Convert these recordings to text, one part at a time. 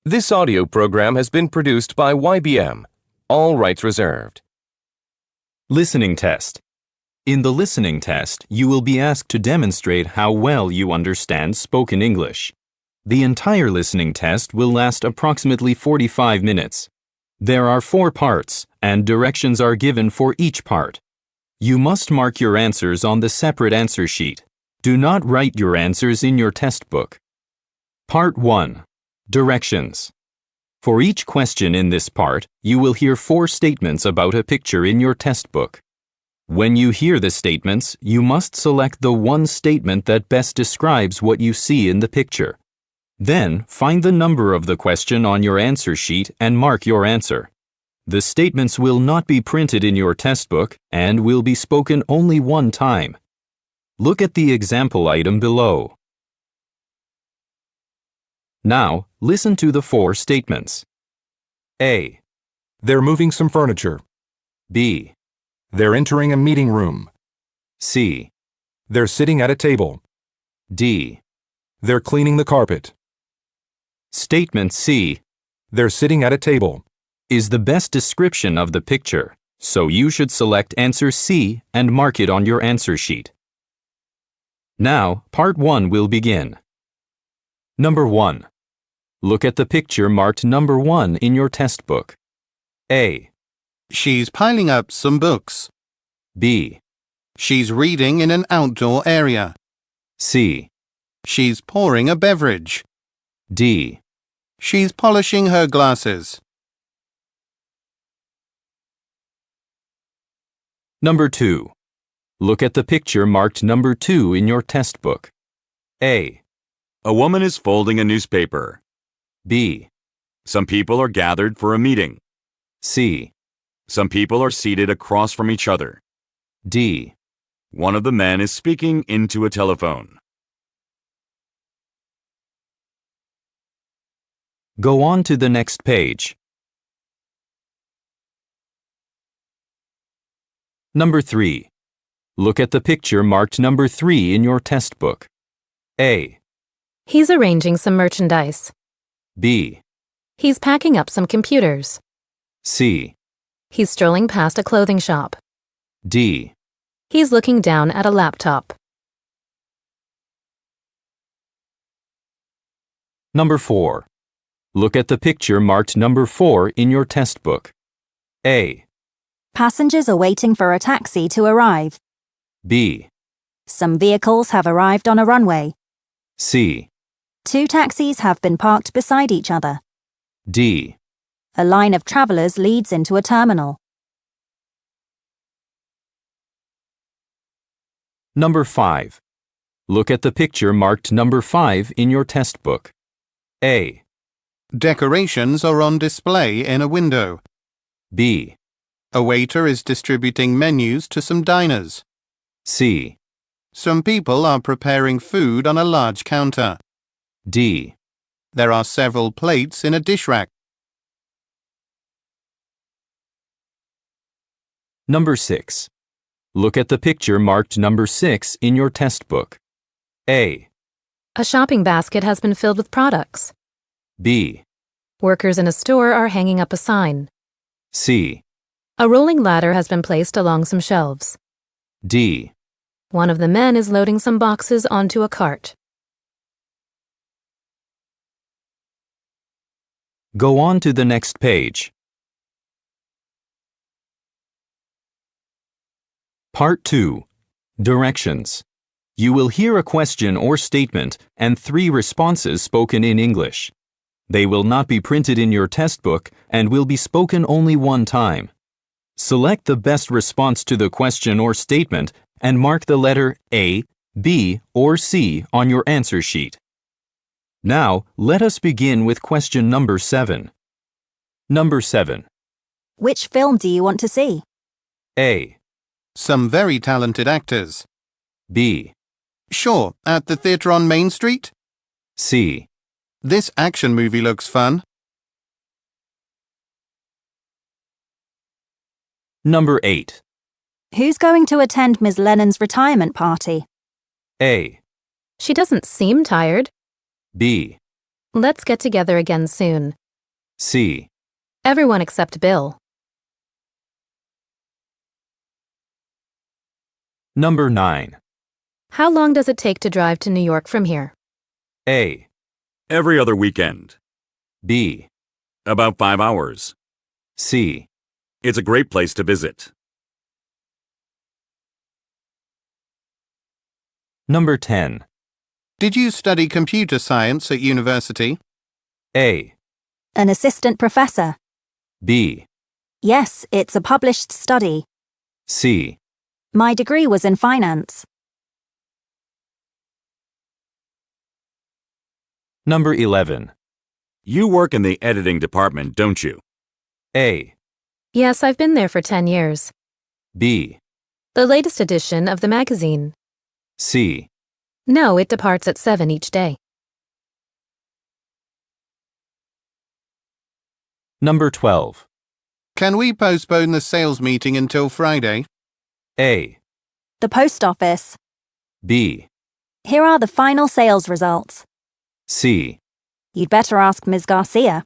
This audio program has been produced by YBM. All rights reserved. Listening test. In the listening test, you will be asked to demonstrate how well you understand spoken English. The entire listening test will last approximately 45 minutes. There are 4 parts, and directions are given for each part. You must mark your answers on the separate answer sheet. Do not write your answers in your test book. Part 1. Directions. For each question in this part, you will hear 4 statements about a picture in your test book. When you hear the statements, you must select the one statement that best describes what you see in the picture. Then, find the number of the question on your answer sheet and mark your answer. The statements will not be printed in your test book and will be spoken only one time. Look at the example item below. Now, listen to the 4 statements. A. They're moving some furniture. B. They're entering a meeting room. C. They're sitting at a table. D. They're cleaning the carpet. Statement C They're sitting at a table. is the best description of the picture, so you should select answer C and mark it on your answer sheet. Now, part 1 will begin. Number 1. Look at the picture marked number 1 in your test book. A. She's piling up some books. B. She's reading in an outdoor area. C. She's pouring a beverage. D. She's polishing her glasses. Number 2. Look at the picture marked number 2 in your test book. A. A woman is folding a newspaper. B. Some people are gathered for a meeting. C. Some people are seated across from each other. D. One of the men is speaking into a telephone. Go on to the next page. Number 3. Look at the picture marked number 3 in your test book. A. He's arranging some merchandise. B. He's packing up some computers. C. He's strolling past a clothing shop. D. He's looking down at a laptop. Number 4. Look at the picture marked number 4 in your test book. A. Passengers are waiting for a taxi to arrive. B. Some vehicles have arrived on a runway. C. 2 taxis have been parked beside each other. D. A line of travelers leads into a terminal. Number 5. Look at the picture marked number 5 in your test book. A. Decorations are on display in a window. B. A waiter is distributing menus to some diners. C. Some people are preparing food on a large counter. D. There are several plates in a dish rack. Number 6. Look at the picture marked number 6 in your test book. A. A shopping basket has been filled with products. B. Workers in a store are hanging up a sign. C. A rolling ladder has been placed along some shelves. D. One of the men is loading some boxes onto a cart. Go on to the next page. Part 2. Directions. You will hear a question or statement and 3 responses spoken in English. They will not be printed in your test book and will be spoken only one time. Select the best response to the question or statement and mark the letter A, B, or C on your answer sheet. Now, let us begin with question number 7. Number 7. Which film do you want to see? A. Some very talented actors. B. Sure, at the theatre on Main Street? C. This action movie looks fun. Number 8. Who's going to attend Ms. Lennon's retirement party? A. She doesn't seem tired. B. Let's get together again soon. C. Everyone except Bill. Number 9. How long does it take to drive to New York from here? A. Every other weekend. B. About 5 hours. C. It's a great place to visit. Number 10. Did you study computer science at university? A. An assistant professor. B. Yes, it's a published study. C. My degree was in finance. Number 11. You work in the editing department, don't you? A. Yes, I've been there for 10 years. B. The latest edition of the magazine. C. No, it departs at 7 each day. Number 12. Can we postpone the sales meeting until Friday? A. The post office. B. Here are the final sales results. C. You'd better ask Ms. Garcia.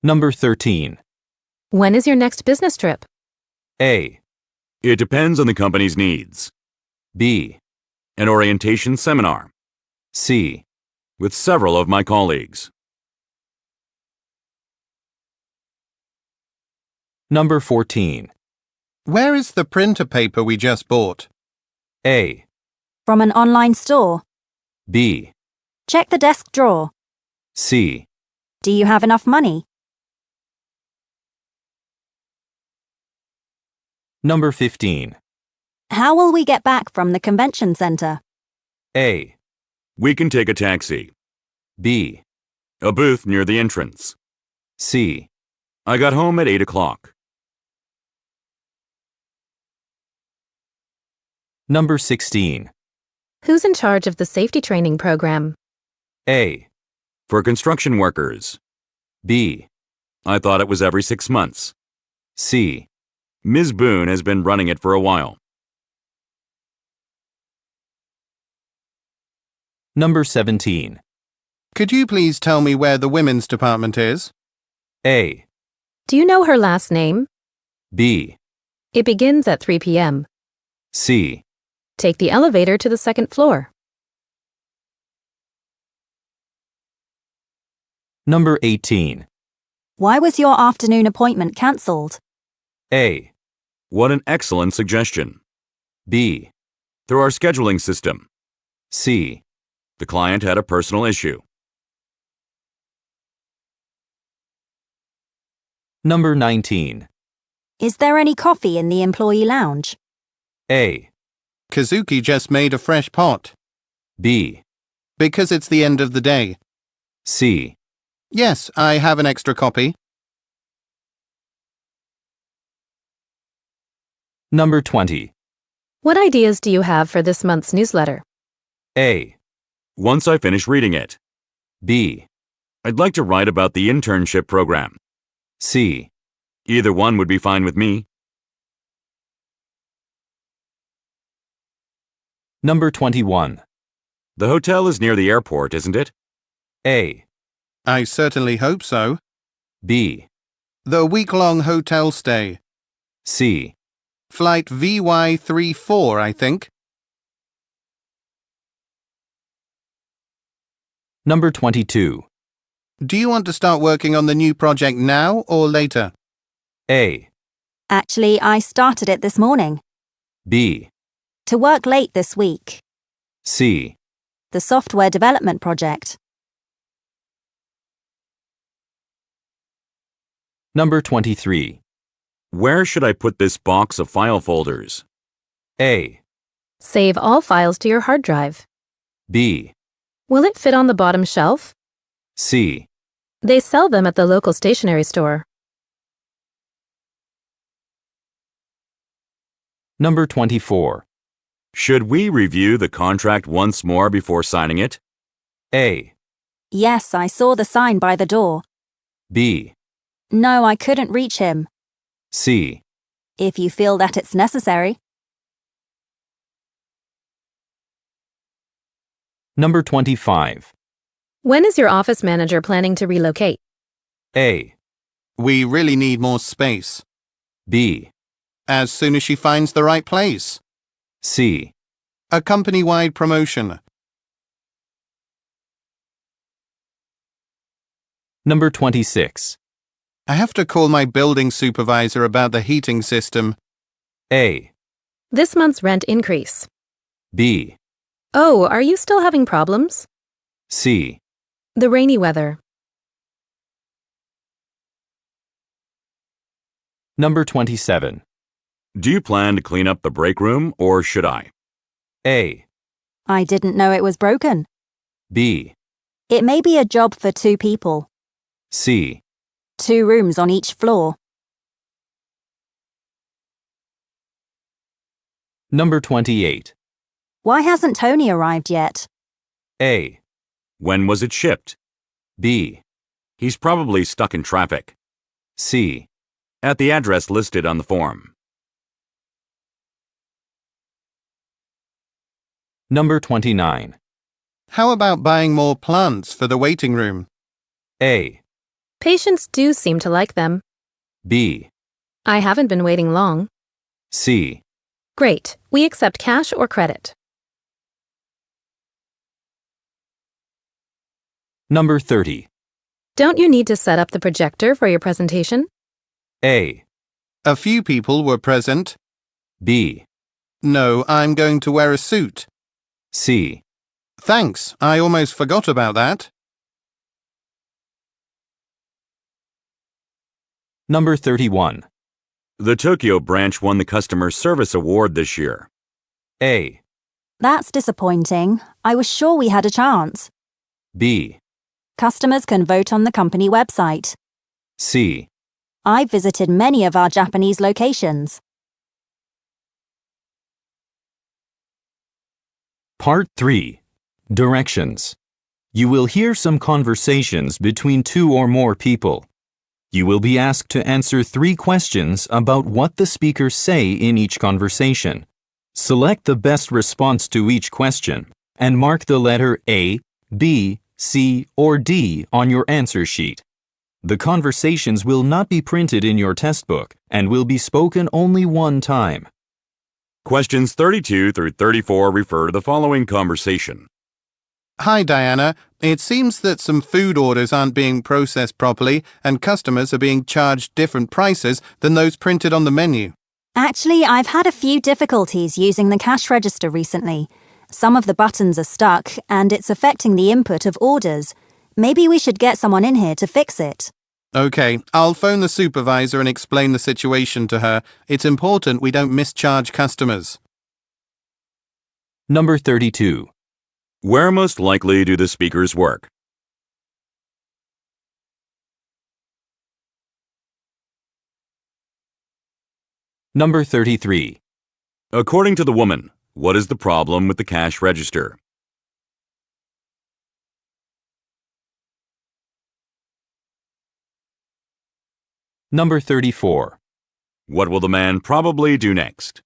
Number 13. When is your next business trip? A. It depends on the company's needs. B. An orientation seminar. C. With several of my colleagues. Number 14. Where is the printer paper we just bought? A. From an online store. B. Check the desk drawer. C. Do you have enough money? Number 15. How will we get back from the convention center? A. We can take a taxi. B. A booth near the entrance. C. I got home at 8 o'clock. Number 16. Who's in charge of the safety training program? A. For construction workers. B. I thought it was every 6 months. C. Ms. Boone has been running it for a while. Number 17. Could you please tell me where the women's department is? A. Do you know her last name? B. It begins at 3 p.m. C. Take the elevator to the second floor. Number 18. Why was your afternoon appointment cancelled? A. What an excellent suggestion. B. Through our scheduling system. C. The client had a personal issue. Number 19. Is there any coffee in the employee lounge? A. Kazuki just made a fresh pot. B. Because it's the end of the day. C. Yes, I have an extra copy. Number 20. What ideas do you have for this month's newsletter? A. Once I finish reading it. B. I'd like to write about the internship program. C. Either one would be fine with me. Number 21. The hotel is near the airport, isn't it? A. I certainly hope so. B. The week-long hotel stay. C. Flight VY34, I think. Number 22. Do you want to start working on the new project now or later? A. Actually, I started it this morning. B. To work late this week. C. The software development project. Number 23. Where should I put this box of file folders? A. Save all files to your hard drive. B. Will it fit on the bottom shelf? C. They sell them at the local stationery store. Number 24. Should we review the contract once more before signing it? A. Yes, I saw the sign by the door. B. No, I couldn't reach him. C. If you feel that it's necessary. Number 25. When is your office manager planning to relocate? A. We really need more space. B. As soon as she finds the right place. C. A company-wide promotion. Number 26. I have to call my building supervisor about the heating system. A. This month's rent increase. B. Oh, are you still having problems? C. The rainy weather. Number 27. Do you plan to clean up the break room or should I? A. I didn't know it was broken. B. It may be a job for 2 people. C. 2 rooms on each floor. Number 28. Why hasn't Tony arrived yet? A. When was it shipped? B. He's probably stuck in traffic. C. At the address listed on the form. Number 29. How about buying more plants for the waiting room? A. Patients do seem to like them. B. I haven't been waiting long. C. Great. We accept cash or credit. Number 30. Don't you need to set up the projector for your presentation? A. A few people were present. B. No, I'm going to wear a suit. C. Thanks, I almost forgot about that. Number 31. The Tokyo branch won the Customer Service Award this year. A. That's disappointing. I was sure we had a chance. B. Customers can vote on the company website. C. I've visited many of our Japanese locations. Part 3. Directions. You will hear some conversations between 2 or more people. You will be asked to answer 3 questions about what the speakers say in each conversation. Select the best response to each question and mark the letter A, B, C, or D on your answer sheet. The conversations will not be printed in your test book and will be spoken only one time. Questions 32 through 34 refer to the following conversation. Hi, Diana. It seems that some food orders aren't being processed properly and customers are being charged different prices than those printed on the menu. Actually, I've had a few difficulties using the cash register recently. Some of the buttons are stuck and it's affecting the input of orders. Maybe we should get someone in here to fix it. Okay, I'll phone the supervisor and explain the situation to her. It's important we don't mischarge customers. Number 32. Where most likely do the speakers work? Number 33. According to the woman, what is the problem with the cash register? Number 34. What will the man probably do next?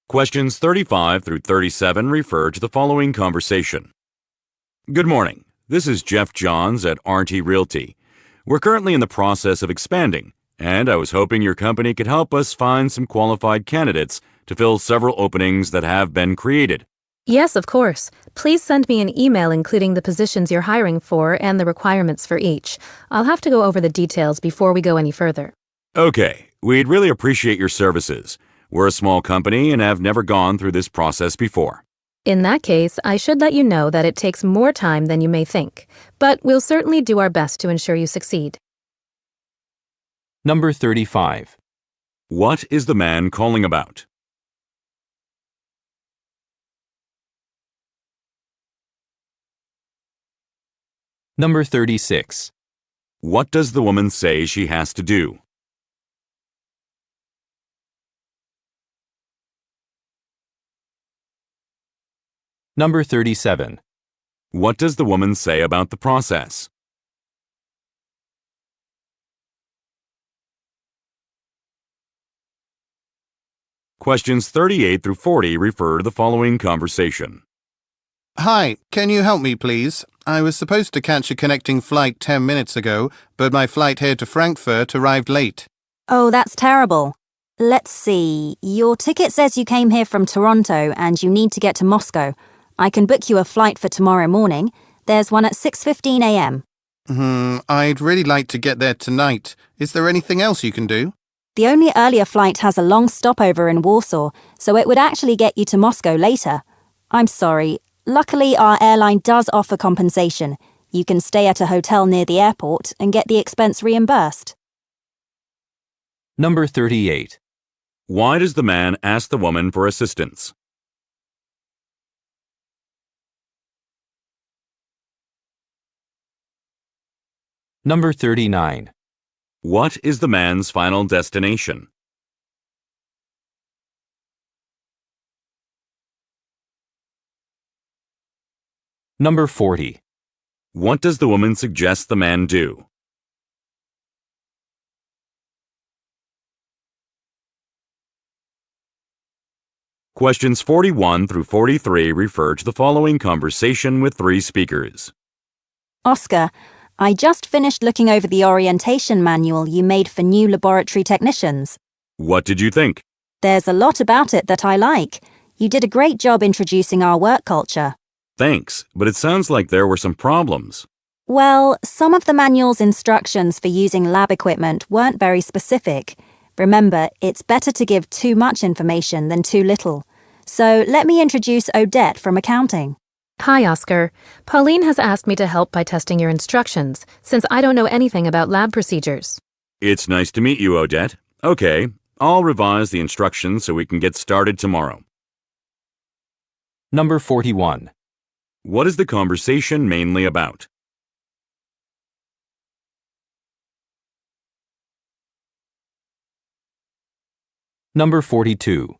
Questions 35 through 37 refer to the following conversation. Good morning. This is Jeff Johns at RT Realty. We're currently in the process of expanding, and I was hoping your company could help us find some qualified candidates to fill several openings that have been created. Yes, of course. Please send me an email including the positions you're hiring for and the requirements for each. I'll have to go over the details before we go any further. Okay, we'd really appreciate your services. We're a small company and have never gone through this process before. In that case, I should let you know that it takes more time than you may think, but we'll certainly do our best to ensure you succeed. Number 35. What is the man calling about? Number 36. What does the woman say she has to do? Number 37. What does the woman say about the process? Questions 38 through 40 refer to the following conversation. Hi, can you help me, please? I was supposed to catch a connecting flight 10 minutes ago, but my flight here to Frankfurt arrived late. Oh, that's terrible. Let's see. Your ticket says you came here from Toronto and you need to get to Moscow. I can book you a flight for tomorrow morning. There's one at 6:15 a.m. I'd really like to get there tonight. Is there anything else you can do? The only earlier flight has a long stopover in Warsaw, so it would actually get you to Moscow later. I'm sorry. Luckily, our airline does offer compensation. You can stay at a hotel near the airport and get the expense reimbursed. Number 38. Why does the man ask the woman for assistance? Number 39. What is the man's final destination? Number 40. What does the woman suggest the man do? Questions 41 through 43 refer to the following conversation with three speakers. Oscar, I just finished looking over the orientation manual you made for new laboratory technicians. What did you think? There's a lot about it that I like. You did a great job introducing our work culture. Thanks, but it sounds like there were some problems. Well, some of the manual's instructions for using lab equipment weren't very specific. Remember, it's better to give too much information than too little. So let me introduce Odette from accounting. Hi, Oscar. Pauline has asked me to help by testing your instructions, since I don't know anything about lab procedures. It's nice to meet you, Odette. Okay, I'll revise the instructions so we can get started tomorrow. Number 41. What is the conversation mainly about? Number 42.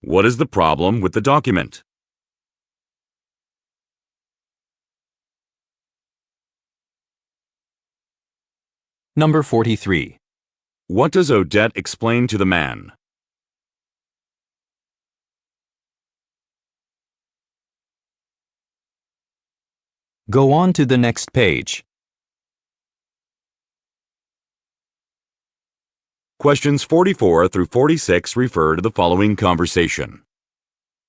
What is the problem with the document? Number 43. What does Odette explain to the man? Go on to the next page. Questions 44 through 46 refer to the following conversation.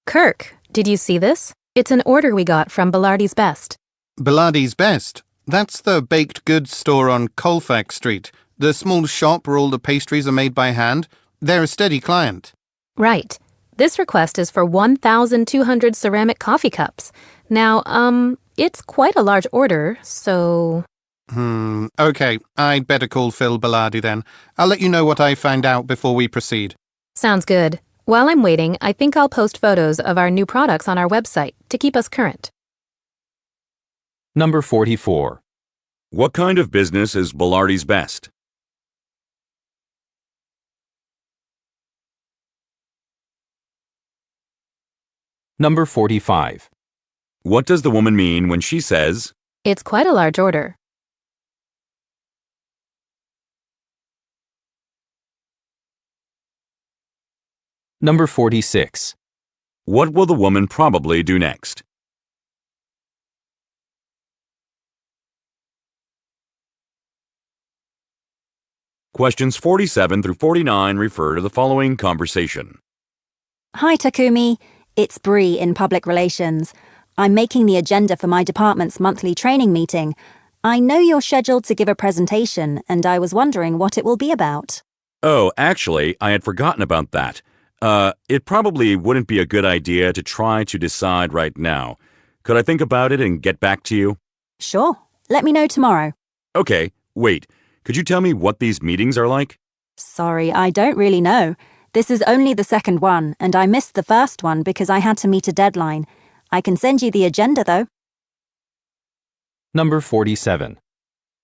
Kirk, did you see this? It's an order we got from Belardi's Best. Belardi's Best. That's the baked goods store on Colfax Street. The small shop where all the pastries are made by hand. They're a steady client. Right. This request is for 1,200 ceramic coffee cups. Now, it's quite a large order, so... Okay, I'd better call Phil Belardi then. I'll let you know what I find out before we proceed. Sounds good. While I'm waiting, I think I'll post photos of our new products on our website to keep us current. Number 44. What kind of business is Belardi's Best? Number 45. What does the woman mean when she says, It's quite a large order. Number 46. what will the woman probably do next? Questions 47 through 49 refer to the following conversation. Hi, Takumi. It's Bree in Public Relations. I'm making the agenda for my department's monthly training meeting. I know you're scheduled to give a presentation, and I was wondering what it will be about. Oh, actually, I had forgotten about that. It probably wouldn't be a good idea to try to decide right now. Could I think about it and get back to you? Sure. Let me know tomorrow. Okay, wait. Could you tell me what these meetings are like? Sorry, I don't really know. This is only the second one, and I missed the first one because I had to meet a deadline. I can send you the agenda, though. Number 47.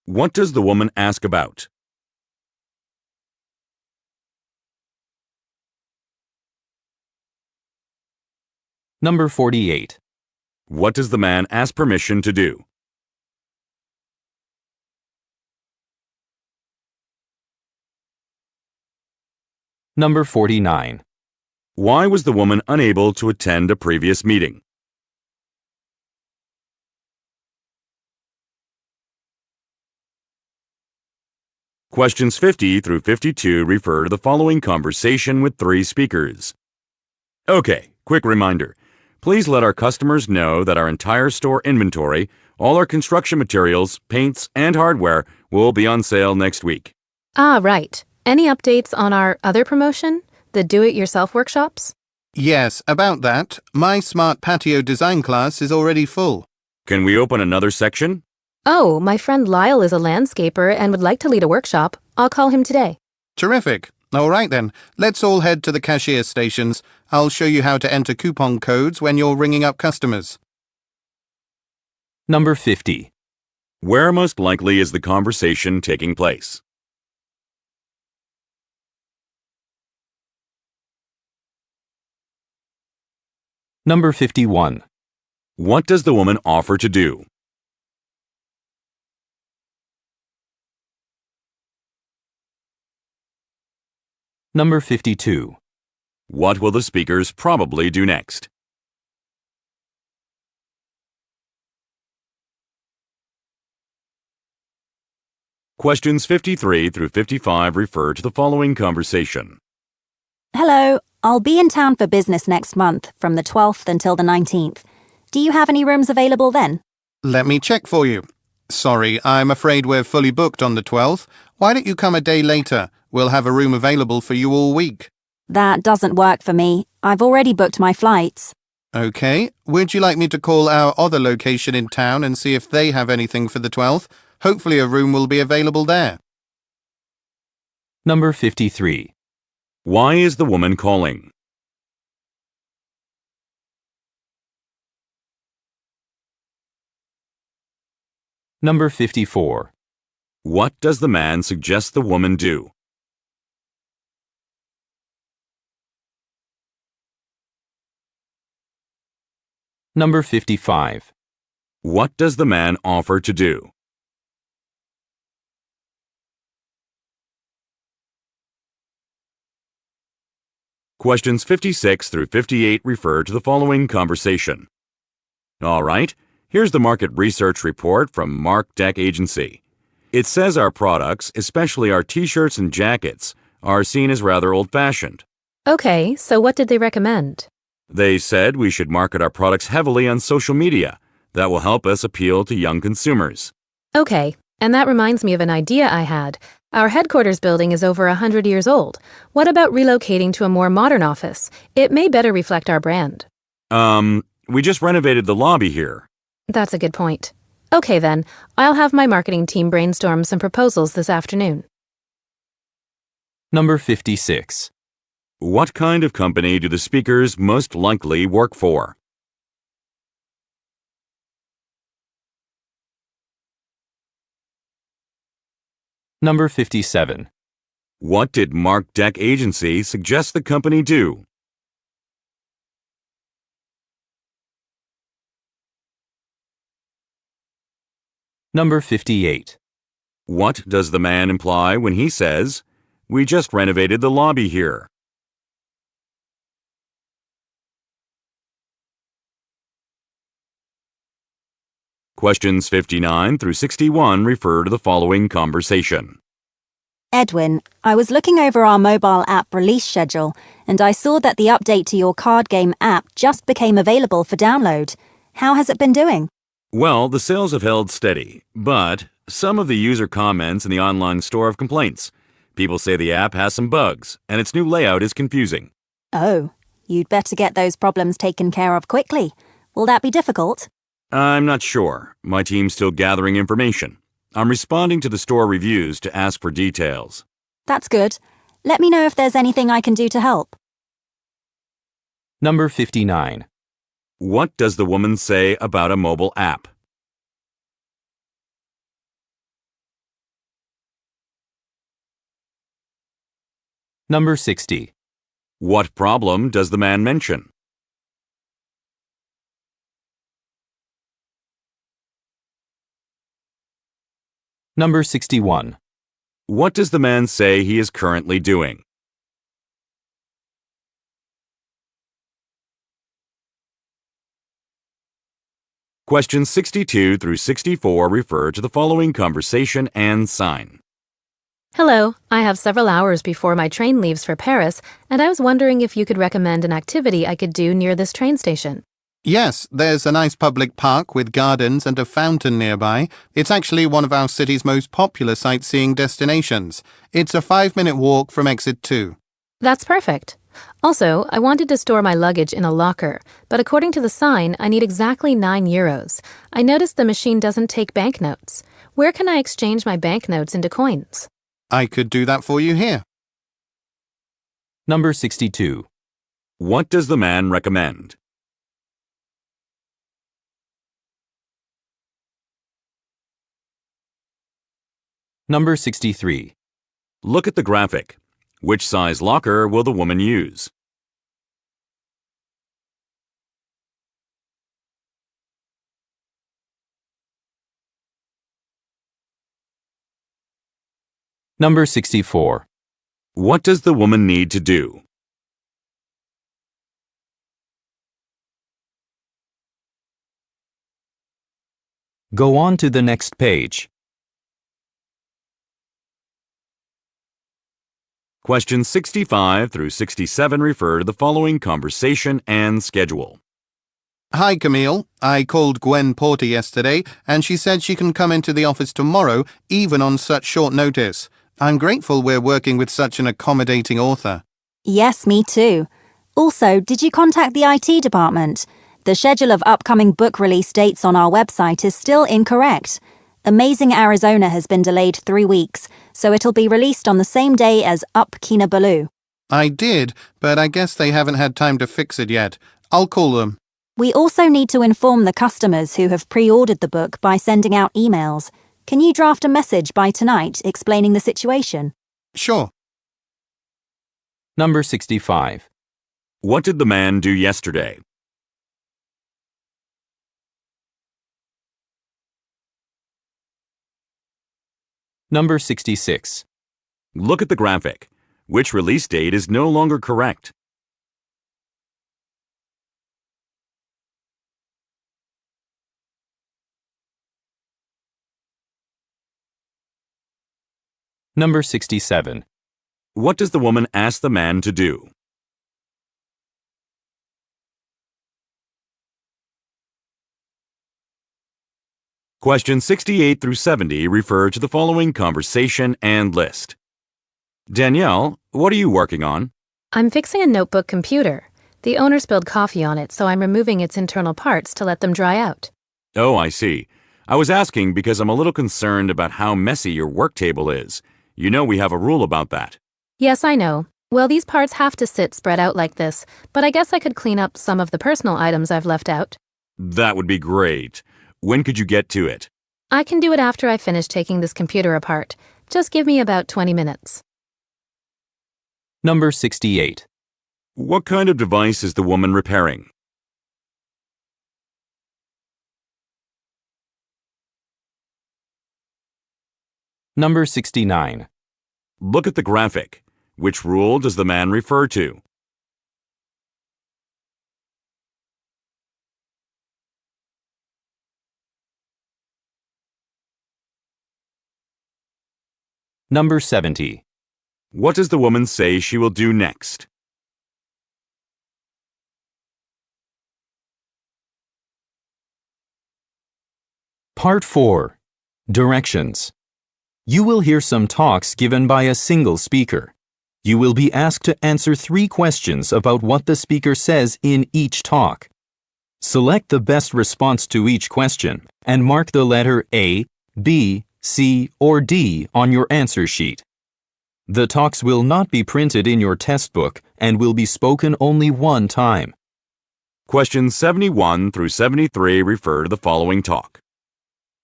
What does the woman ask about? Number 48. What does the man ask permission to do? Number 49. Why was the woman unable to attend a previous meeting? Questions 50 through 52 refer to the following conversation with 3 speakers. Okay, quick reminder. Please let our customers know that our entire store inventory, all our construction materials, paints, and hardware will be on sale next week. Ah, right. Any updates on our other promotion, the do-it-yourself workshops? Yes, about that. My smart patio design class is already full. Can we open another section? Oh, my friend Lyle is a landscaper and would like to lead a workshop. I'll call him today. Terrific. All right then, let's all head to the cashier stations. I'll show you how to enter coupon codes when you're ringing up customers. Number 50. Where most likely is the conversation taking place? Number 51. What does the woman offer to do? Number 52. What will the speakers probably do next? Questions 53 through 55 refer to the following conversation. Hello, I'll be in town for business next month, from the 12th until the 19th. Do you have any rooms available then? Let me check for you. Sorry, I'm afraid we're fully booked on the 12th. Why don't you come a day later? We'll have a room available for you all week. That doesn't work for me. I've already booked my flights. Okay, would you like me to call our other location in town and see if they have anything for the 12th? Hopefully a room will be available there. Number 53. Why is the woman calling? Number 54. What does the man suggest the woman do? Number 55. What does the man offer to do? Questions 56 through 58 refer to the following conversation. All right, here's the market research report from Mark Deck Agency. It says our products, especially our t-shirts and jackets, are seen as rather old-fashioned. Okay, so what did they recommend? They said we should market our products heavily on social media. That will help us appeal to young consumers. Okay, and that reminds me of an idea I had. Our headquarters building is over 100 years old. What about relocating to a more modern office? It may better reflect our brand. We just renovated the lobby here. That's a good point. Okay then, I'll have my marketing team brainstorm some proposals this afternoon. Number 56. What kind of company do the speakers most likely work for? Number 57. What did Mark Deck Agency suggest the company do? Number 58. What does the man imply when he says, "We just renovated the lobby here"? Questions 59 through 61 refer to the following conversation. Edwin, I was looking over our mobile app release schedule, and I saw that the update to your card game app just became available for download. How has it been doing? Well, the sales have held steady, but some of the user comments in the online store have complaints. People say the app has some bugs, and its new layout is confusing. Oh, you'd better get those problems taken care of quickly. Will that be difficult? I'm not sure. My team's still gathering information. I'm responding to the store reviews to ask for details. That's good. Let me know if there's anything I can do to help. Number 59. What does the woman say about a mobile app? Number 60. What problem does the man mention? Number 61. What does the man say he is currently doing? Questions 62 through 64 refer to the following conversation and sign. Hello, I have several hours before my train leaves for Paris, and I was wondering if you could recommend an activity I could do near this train station. Yes, there's a nice public park with gardens and a fountain nearby. It's actually one of our city's most popular sightseeing destinations. It's a 5-minute walk from exit 2. That's perfect. Also, I wanted to store my luggage in a locker, but according to the sign, I need exactly €9. I noticed the machine doesn't take banknotes. Where can I exchange my banknotes into coins? I could do that for you here. Number 62. What does the man recommend? Number 63. Look at the graphic. Which size locker will the woman use? Number 64. What does the woman need to do? Go on to the next page. Questions 65 through 67 refer to the following conversation and schedule. Hi, Camille. I called Gwen Porter yesterday, and she said she can come into the office tomorrow, even on such short notice. I'm grateful we're working with such an accommodating author. Yes, me too. Also, did you contact the IT department? The schedule of upcoming book release dates on our website is still incorrect. Amazing Arizona has been delayed 3 weeks, so it'll be released on the same day as Up Kinabalu. I did, but I guess they haven't had time to fix it yet. I'll call them. We also need to inform the customers who have pre-ordered the book by sending out emails. Can you draft a message by tonight explaining the situation? Sure. Number 65. What did the man do yesterday? Number 66. Look at the graphic. Which release date is no longer correct? Number 67. What does the woman ask the man to do? Questions 68 through 70 refer to the following conversation and list. Danielle, what are you working on? I'm fixing a notebook computer. The owner spilled coffee on it, so I'm removing its internal parts to let them dry out. Oh, I see. I was asking because I'm a little concerned about how messy your work table is. You know we have a rule about that. Yes, I know. Well, these parts have to sit spread out like this, but I guess I could clean up some of the personal items I've left out. That would be great. When could you get to it? I can do it after I finish taking this computer apart. Just give me about 20 minutes. Number 68. What kind of device is the woman repairing? Number 69. Look at the graphic. Which rule does the man refer to? Number 70. What does the woman say she will do next? Part 4. Directions. You will hear some talks given by a single speaker. You will be asked to answer 3 questions about what the speaker says in each talk. Select the best response to each question and mark the letter A, B, C, or D on your answer sheet. The talks will not be printed in your test book and will be spoken only one time. Questions 71 through 73 refer to the following talk.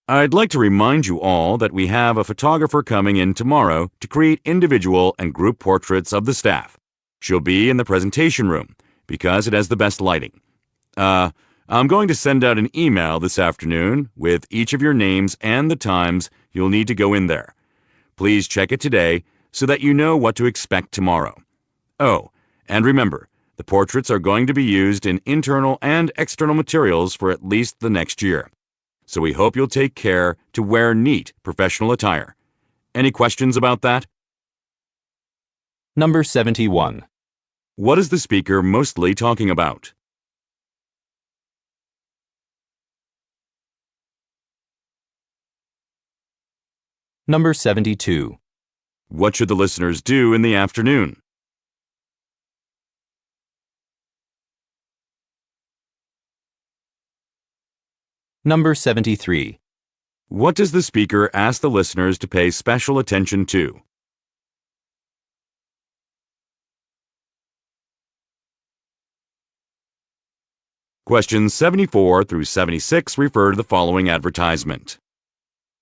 I'd like to remind you all that we have a photographer coming in tomorrow to create individual and group portraits of the staff. She'll be in the presentation room because it has the best lighting. I'm going to send out an email this afternoon with each of your names and the times you'll need to go in there. Please check it today so that you know what to expect tomorrow. Oh, and remember, The portraits are going to be used in internal and external materials for at least the next year. So we hope you'll take care to wear neat professional attire. Any questions about that? Number 71. What is the speaker mostly talking about? Number 72. What should the listeners do in the afternoon? Number 73. What does the speaker ask the listeners to pay special attention to? Questions 74 through 76 refer to the following advertisement.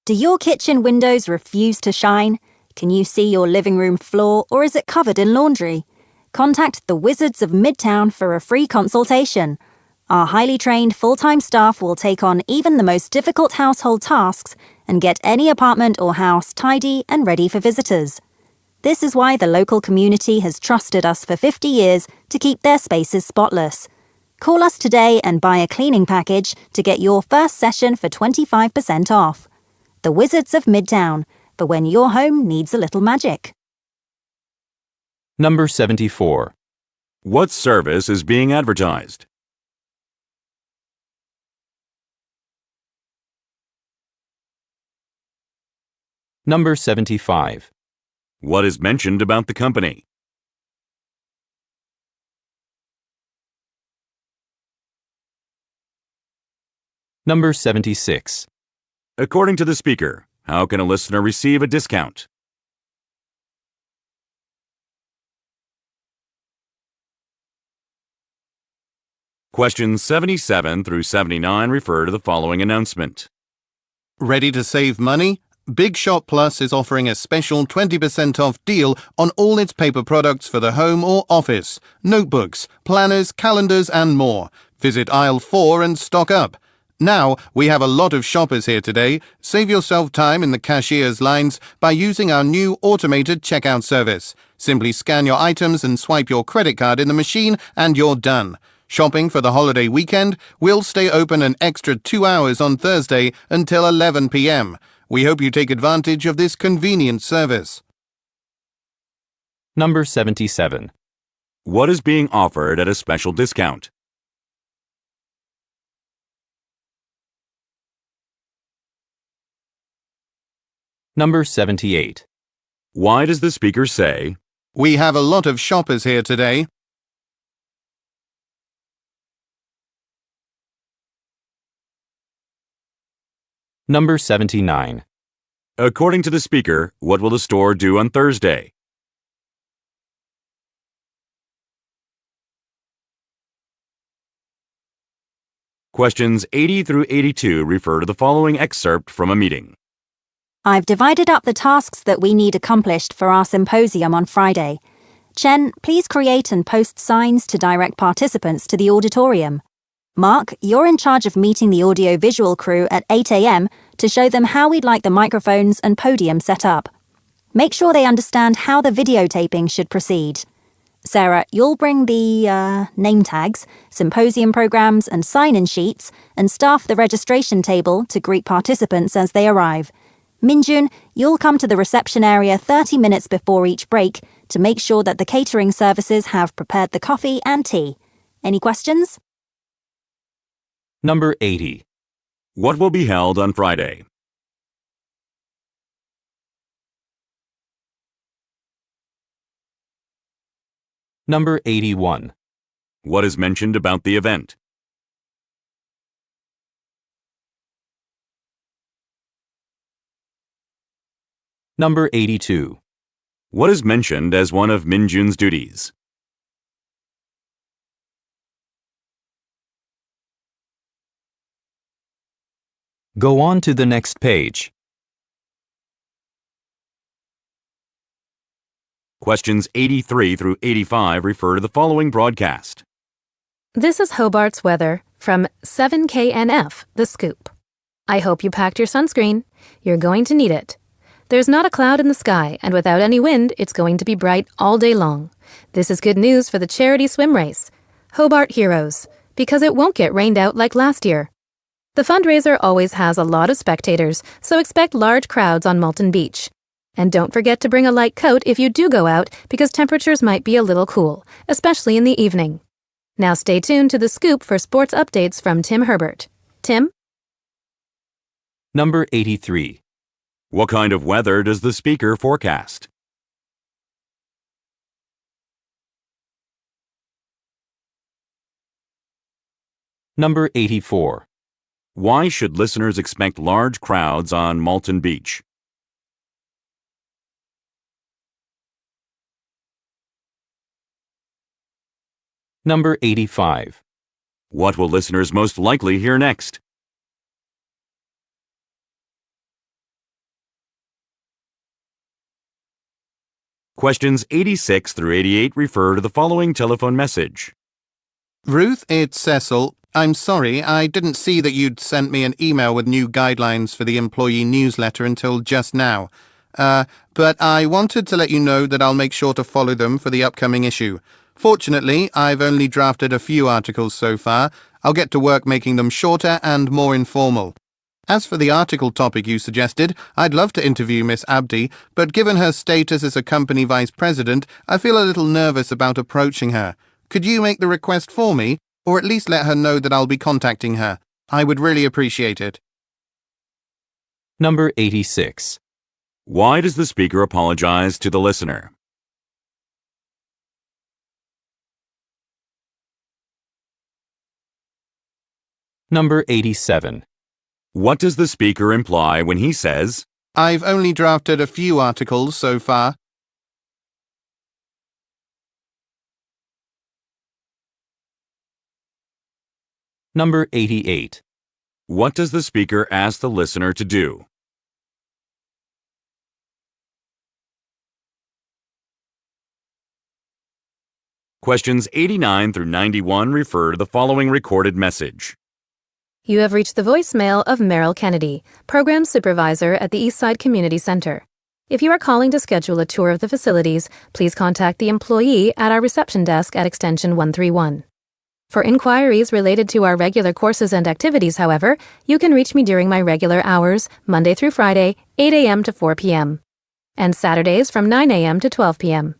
Do your kitchen windows refuse to shine? Can you see your living room floor, or is it covered in laundry? Contact the Wizards of Midtown for a free consultation. Our highly trained full-time staff will take on even the most difficult household tasks and get any apartment or house tidy and ready for visitors. This is why the local community has trusted us for 50 years to keep their spaces spotless. Call us today and buy a cleaning package to get your first session for 25% off. The Wizards of Midtown, for when your home needs a little magic. Number 74. What service is being advertised? Number 75. What is mentioned about the company? Number 76. According to the speaker, how can a listener receive a discount? Questions 77 through 79 refer to the following announcement. Ready to save money? Big Shop Plus is offering a special 20% off deal on all its paper products for the home or office, notebooks, planners, calendars, and more. Visit aisle 4 and stock up. Now, we have a lot of shoppers here today. Save yourself time in the cashier's lines by using our new automated checkout service. Simply scan your items and swipe your credit card in the machine and you're done. Shopping for the holiday weekend? We'll stay open an extra 2 hours on Thursday until 11 p.m. We hope you take advantage of this convenient service. Number 77. What is being offered at a special discount? Number 78. Why does the speaker say, We have a lot of shoppers here today. Number 79. according to the speaker, what will the store do on Thursday? Questions 80 through 82 refer to the following excerpt from a meeting. I've divided up the tasks that we need accomplished for our symposium on Friday. Chen, please create and post signs to direct participants to the auditorium. Mark, you're in charge of meeting the audio-visual crew at 8 a.m. to show them how we'd like the microphones and podium set up. Make sure they understand how the videotaping should proceed. Sarah, you'll bring the, name tags, symposium programs and sign-in sheets and staff the registration table to greet participants as they arrive. Minjun, you'll come to the reception area 30 minutes before each break to make sure that the catering services have prepared the coffee and tea. Any questions? Number 80. What will be held on Friday? Number 81. What is mentioned about the event? Number 82. What is mentioned as one of Minjun's duties? Go on to the next page. Questions 83 through 85 refer to the following broadcast. This is Hobart's weather from 7KNF, The Scoop. I hope you packed your sunscreen. You're going to need it. There's not a cloud in the sky, and without any wind, it's going to be bright all day long. This is good news for the charity swim race, Hobart Heroes, because it won't get rained out like last year. The fundraiser always has a lot of spectators, so expect large crowds on Moulton Beach. And don't forget to bring a light coat if you do go out, because temperatures might be a little cool, especially in the evening. Now stay tuned to The Scoop for sports updates from Tim Herbert. Tim? Number 83. What kind of weather does the speaker forecast? Number 84. Why should listeners expect large crowds on Moulton Beach? Number 85. What will listeners most likely hear next? Questions 86 through 88 refer to the following telephone message. Ruth, it's Cecil. I'm sorry, I didn't see that you'd sent me an email with new guidelines for the employee newsletter until just now. But I wanted to let you know that I'll make sure to follow them for the upcoming issue. Fortunately, I've only drafted a few articles so far. I'll get to work making them shorter and more informal. As for the article topic you suggested, I'd love to interview Miss Abdi, but given her status as a company vice president, I feel a little nervous about approaching her. Could you make the request for me, or at least let her know that I'll be contacting her? I would really appreciate it. Number 86. Why does the speaker apologize to the listener? Number 87. What does the speaker imply when he says, I've only drafted a few articles so far. Number 88. what does the speaker ask the listener to do? Questions 89 through 91 refer to the following recorded message. You have reached the voicemail of Merrill Kennedy, Program Supervisor at the Eastside Community Center. If you are calling to schedule a tour of the facilities, please contact the employee at our reception desk at extension 131. For inquiries related to our regular courses and activities, however, you can reach me during my regular hours, Monday through Friday, 8 a.m. to 4 p.m., and Saturdays from 9 a.m. to 12 p.m.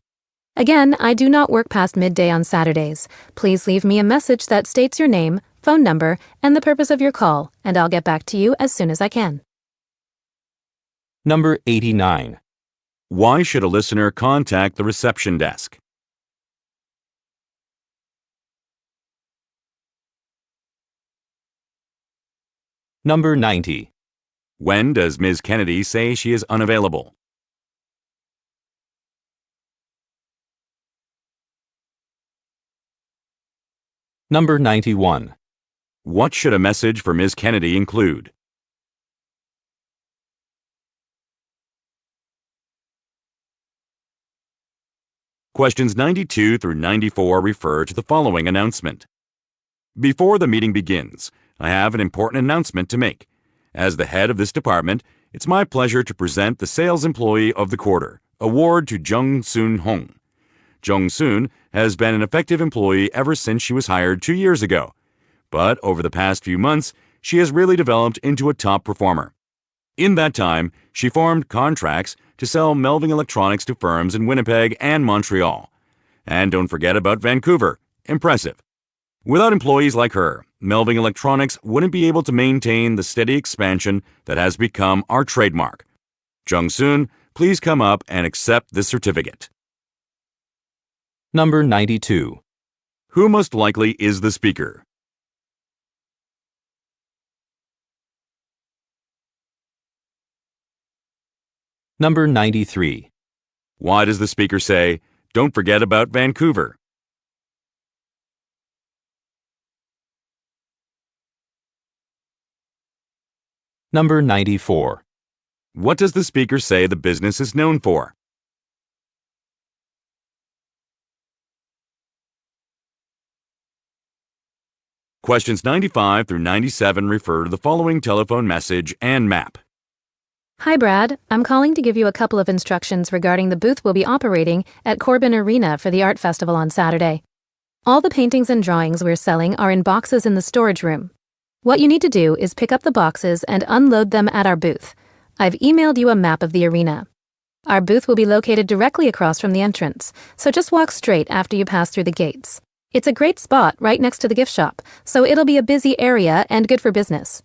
Again, I do not work past midday on Saturdays. Please leave me a message that states your name, phone number, and the purpose of your call, and I'll get back to you as soon as I can. Number 89. Why should a listener contact the reception desk? Number 90. When does Ms. Kennedy say she is unavailable? Number 91. What should a message for Ms. Kennedy include? Questions 92 through 94 refer to the following announcement. Before the meeting begins, I have an important announcement to make. As the head of this department, it's my pleasure to present the Sales Employee of the Quarter award to Jung Soon Hong. Jung Soon has been an effective employee ever since she was hired 2 years ago. But over the past few months, she has really developed into a top performer. In that time, she formed contracts to sell Melving electronics to firms in Winnipeg and Montreal. And don't forget about Vancouver. Impressive. Without employees like her, Melving Electronics wouldn't be able to maintain the steady expansion that has become our trademark. Jung Soon, please come up and accept this certificate. Number 92. Who most likely is the speaker? Number 93. Why does the speaker say, "Don't forget about Vancouver"? Number 94. What does the speaker say the business is known for? Questions 95 through 97 refer to the following telephone message and map. Hi, Brad. I'm calling to give you a couple of instructions regarding the booth we'll be operating at Corbin Arena for the art festival on Saturday. All the paintings and drawings we're selling are in boxes in the storage room. What you need to do is pick up the boxes and unload them at our booth. I've emailed you a map of the arena. Our booth will be located directly across from the entrance, so just walk straight after you pass through the gates. It's a great spot right next to the gift shop, so it'll be a busy area and good for business.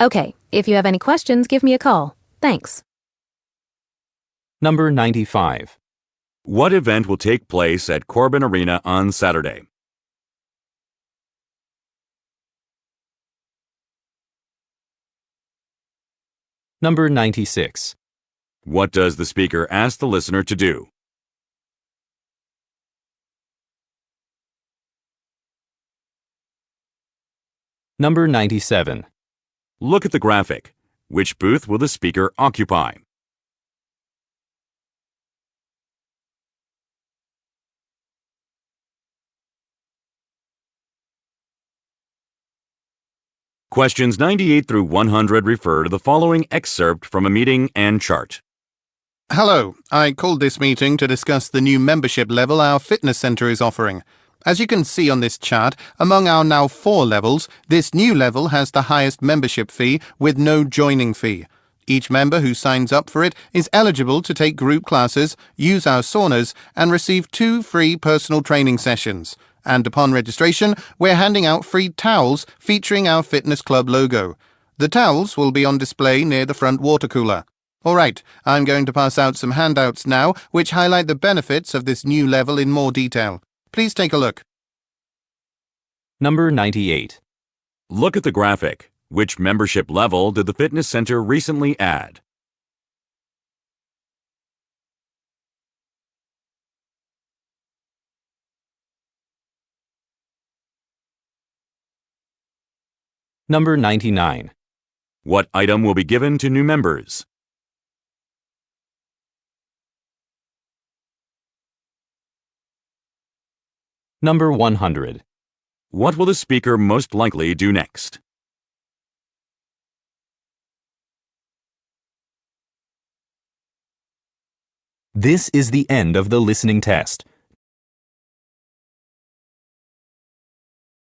Okay, if you have any questions, give me a call. Thanks. Number 95. What event will take place at Corbin Arena on Saturday? Number 96. What does the speaker ask the listener to do? Number 97. Look at the graphic. Which booth will the speaker occupy? Questions 98 through 100 refer to the following excerpt from a meeting and chart. Hello, I called this meeting to discuss the new membership level our fitness centre is offering. As you can see on this chart, among our now 4 levels, this new level has the highest membership fee with no joining fee. Each member who signs up for it is eligible to take group classes, use our saunas, and receive 2 free personal training sessions. And upon registration, we're handing out free towels featuring our fitness club logo. The towels will be on display near the front water cooler. All right, I'm going to pass out some handouts now, which highlight the benefits of this new level in more detail. Please take a look. Number 98. Look at the graphic. Which membership level did the fitness center recently add? Number 99. What item will be given to new members? Number 100. What will the speaker most likely do next? This is the end of the listening test.